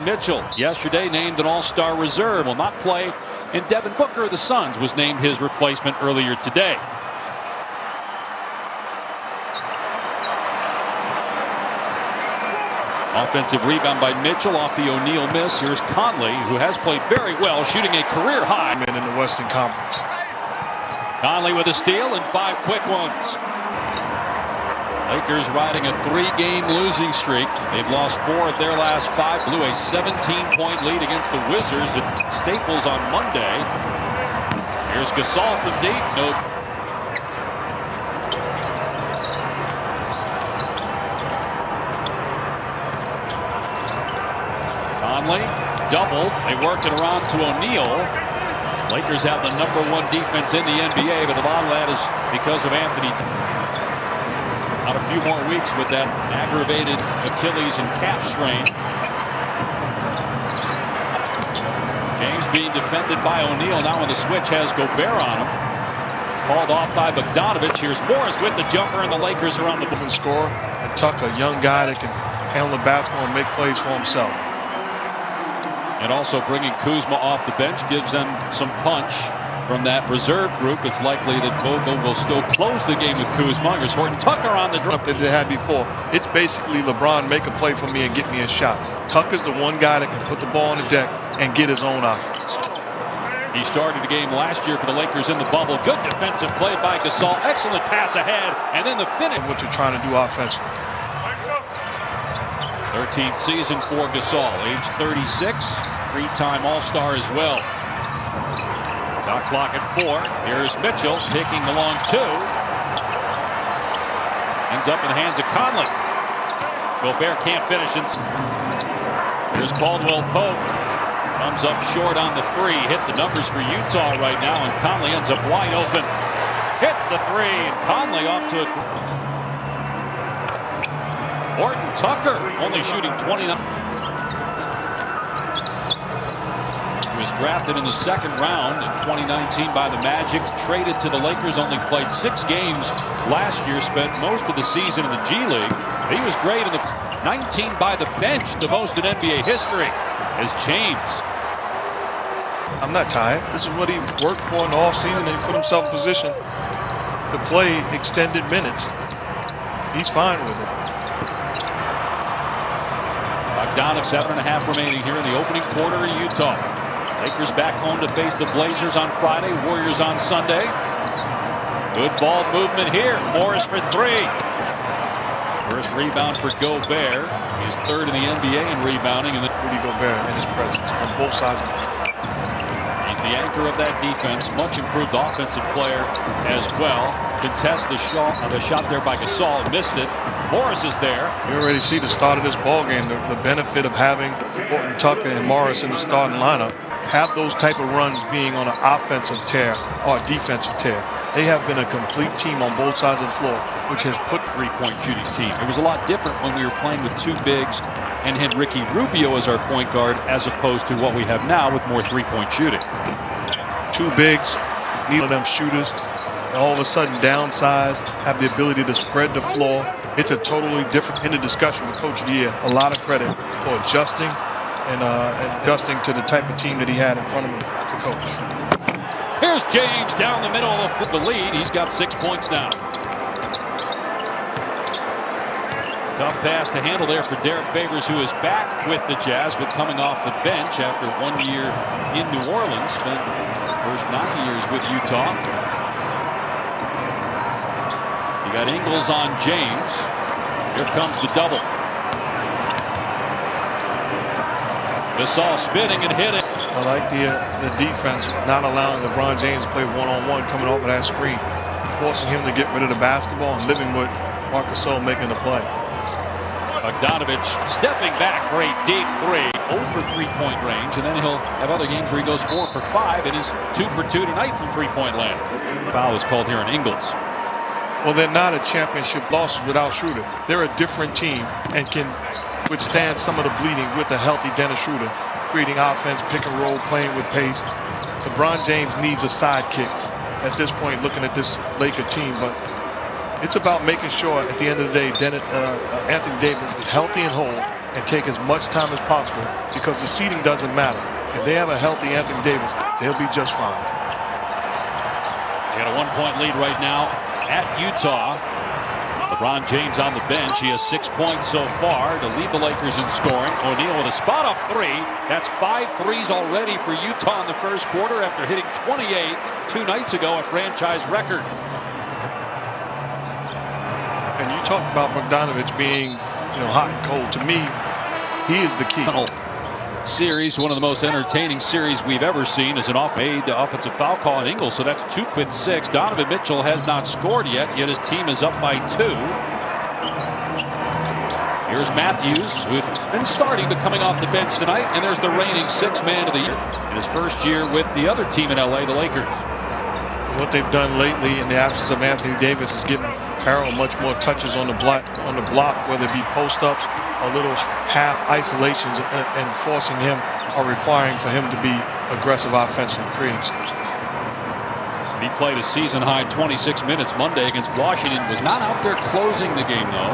Mitchell, yesterday named an all-star reserve, will not play. And Devin Booker of the Suns was named his replacement earlier today. Offensive rebound by Mitchell off the O'Neal miss. Here's Conley, who has played very well, shooting a career high. In the Western Conference. Conley with a steal and 5 quick ones. Lakers riding a 3-game losing streak. They've lost 4 of their last 5. Blew a 17-point lead against the Wizards at Staples on Monday. Here's Gasol from deep. No. Conley doubled. They work it around to O'Neal. Lakers have the #1 defense in the NBA, but a lot of that is because of Anthony. Out a few more weeks with that aggravated Achilles and calf strain. James being defended by O'Neal. Now on the switch has Gobert on him. Called off by Bogdanovic. Here's Morris with the jumper, and the Lakers are on the moving score. And Tucker, a young guy that can handle the basketball and make plays for himself. And also bringing Kuzma off the bench gives them some punch from that reserve group. It's likely that Vogel will still close the game with Kuzma. Here's Horton Tucker on the drop. That they had before. It's basically LeBron, make a play for me and get me a shot. Tucker's the one guy that can put the ball on the deck and get his own offense. He started the game last year for the Lakers in the bubble. Good defensive play by Gasol. Excellent pass ahead. And then the finish. What you're trying to do offensively. 13th season for Gasol, age 36, 3-time All-Star as well. Shot clock at 4. Here's Mitchell taking the long 2. Ends up in the hands of Conley. Gobert can't finish. Here's Caldwell Pope. Comes up short on the 3. Hit the numbers for Utah right now, and Conley ends up wide open. Hits the 3, and Conley off to a... Horton Tucker only shooting 29. He was drafted in the 2nd round in 2019 by the Magic. Traded to the Lakers. Only played 6 games last year. Spent most of the season in the G League. He was great in the 19 by the bench, the most in NBA history, as James. I'm not tired. This is what he worked for in the offseason, and he put himself in position to play extended minutes. He's fine with it. Down at 7.5 remaining here in the opening quarter in Utah. Lakers back home to face the Blazers on Friday. Warriors on Sunday. Good ball movement here. Morris for 3. First rebound for Gobert. He's 3rd in the NBA in rebounding. And Rudy Gobert in his presence on both sides of the floor. He's the anchor of that defense. Much improved offensive player as well. Contests the shot there by Gasol. Missed it. Morris is there. You already see the start of this ball game. The benefit of having Horton Tucker and Morris in the starting lineup. Have those type of runs being on an offensive tear or a defensive tear. They have been a complete team on both sides of the floor, which has put 3-point shooting team. It was a lot different when we were playing with 2 bigs and had Ricky Rubio as our point guard, as opposed to what we have now with more 3-point shooting. 2 bigs, neither of them shooters. And all of a sudden downsize, have the ability to spread the floor. It's a totally different in the discussion for Coach of the Year. A lot of credit for adjusting and adjusting to the type of team that he had in front of him to coach. Here's James down the middle of the lead. He's got 6 points now. Tough pass to handle there for Derek Favors, who is back with the Jazz, but coming off the bench after 1 year in New Orleans. Spent the first 9 years with Utah. You got Ingles on James. Here comes the double. Gasol spinning and hitting. I like the defense not allowing LeBron James to play one-on-one coming off of that screen, forcing him to get rid of the basketball and living with Marc Gasol making the play. Bogdanovic stepping back for a deep 3. 0 for 3-point range, and then he'll have other games where he goes 4 for 5, and he's 2 for 2 tonight from 3-point land. Foul is called here on Ingles. Well, they're not a championship losses without Schroeder. They're a different team and can withstand some of the bleeding with a healthy Dennis Schroeder, creating offense, pick and roll, playing with pace. LeBron James needs a sidekick at this point looking at this Laker team, but it's about making sure at the end of the day Anthony Davis is healthy and whole and take as much time as possible because the seeding doesn't matter. If they have a healthy Anthony Davis, they'll be just fine. They got a 1-point lead right now at Utah. LeBron James on the bench. He has 6 points so far to lead the Lakers in scoring. O'Neal with a spot up three. That's 5 threes already for Utah in the first quarter after hitting 28 2 nights ago, a franchise record. And you talk about Bogdanovich being, hot and cold. To me, he is the key. Series, one of the most entertaining series we've ever seen, is an offensive foul call on Ingles, so that's 2 with 6. Donovan Mitchell has not scored yet his team is up by 2. Here's Matthews, who's been starting but coming off the bench tonight, and there's the reigning 6th man of the year in his first year with the other team in LA, the Lakers. What they've done lately in the absence of Anthony Davis is getting Harrell much more touches on the block, whether it be post-ups or little half isolations, and forcing him or requiring for him to be aggressive offensively, creating space. He played a season-high 26 minutes Monday against Washington. Was not out there closing the game, though.